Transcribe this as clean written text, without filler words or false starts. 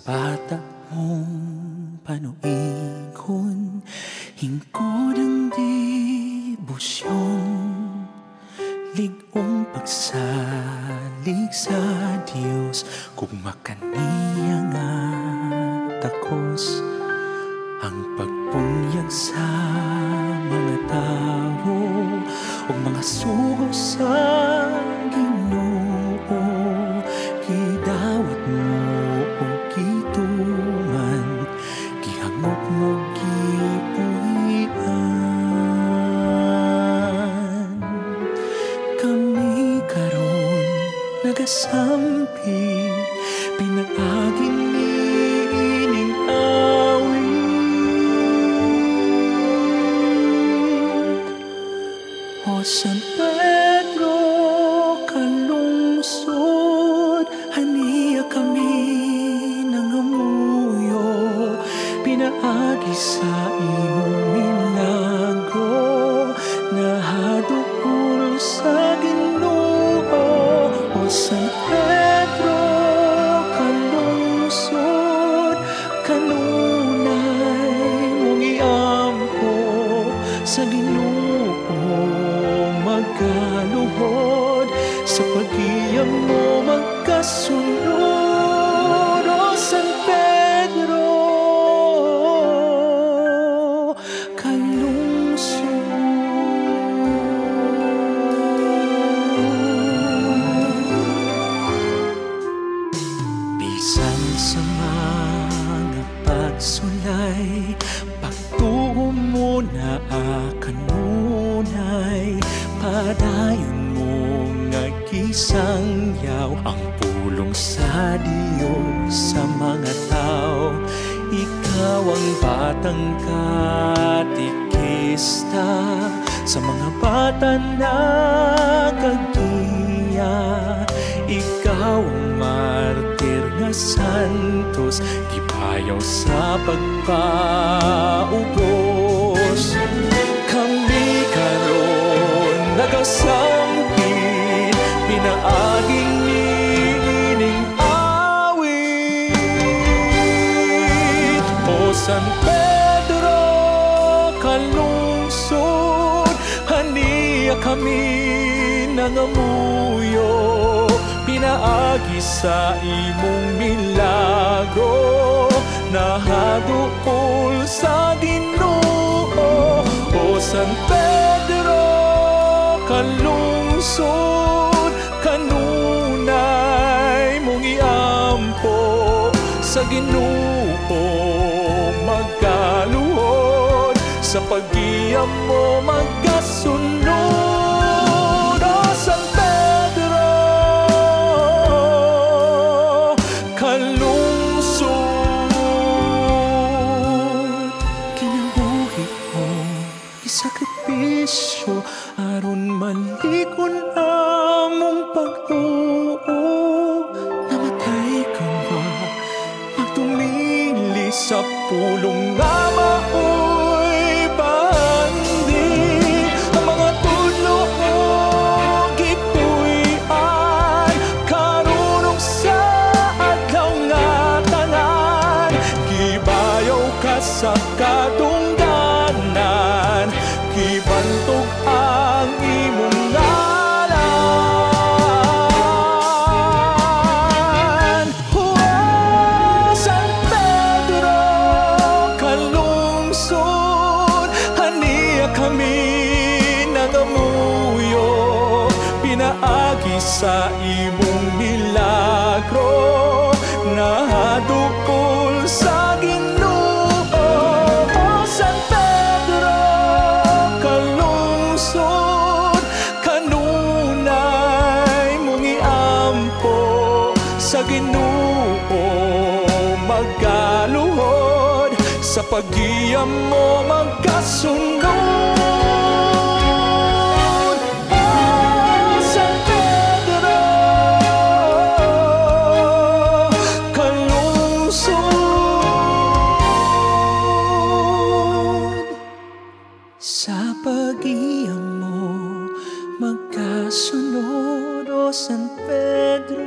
bata mong panuikon, hingkod ang debosyon, ligong pagsalig sa Diyos, kugma kaniya nga takos, ang pagpunyag sa mga tao o mga sugo sa Ginoo, gidawat mo o gituman, gihangop mo gipuhian. Kami karon nagasampi, pinag-aging niining o San Pedro kalungsod, haniya kami nangamuyo, pinaagi sa imong milagro, nahadukol sa Ginoo. O San Pedro kalungsod, kanunay mong iampo sa Ginoo, magkaluhod sa pag-iyam mo magkasunod. O San Pedro kalungsod, bisan sa mga pagsulay, pagtuo mo na kanunay, padayon mo nga gisangyaw ang pulong sa Diyos sa mga tao. Ikaw ang batang katikista sa mga bata na kagiya. Ikaw ang martir nga santos, gipayaw sa pagpaubos. Kami karon nagasampi, pinaaging niining awit. O San Pedro kalungsod, haniya kami nangamuyo, pinaagi sa imong milagro, nahadukol sa Ginoo. O San Pedro kalungsod, kanunay mong iampo sa Ginoo, magkaluhod sa pag-iyam mo magkasunod. O San Pedro kalungsod, kinabuhi mo isakripisyo aron malikon among pagtuo. Namatay ka ba magtumili sa pulong nga maoy bandi, ang mga tudlo mo gipuy-an, karunong sa adlaw nga tanan, gibayaw ka sa katungdanan, gibantog ang imong ngalan. O San Pedro kalungsod, haniya kami nangamuyo, pinaagi sa imong milagro, nahadukol sa Ginoo. O San Pedro kalungsod, kanunay mong iampo sa Ginoo, magkaluhod sa pag-iyam mo magkasunod. O San Pedro kalungsod, sa pag-iyam mo magkasunod. O San Pedro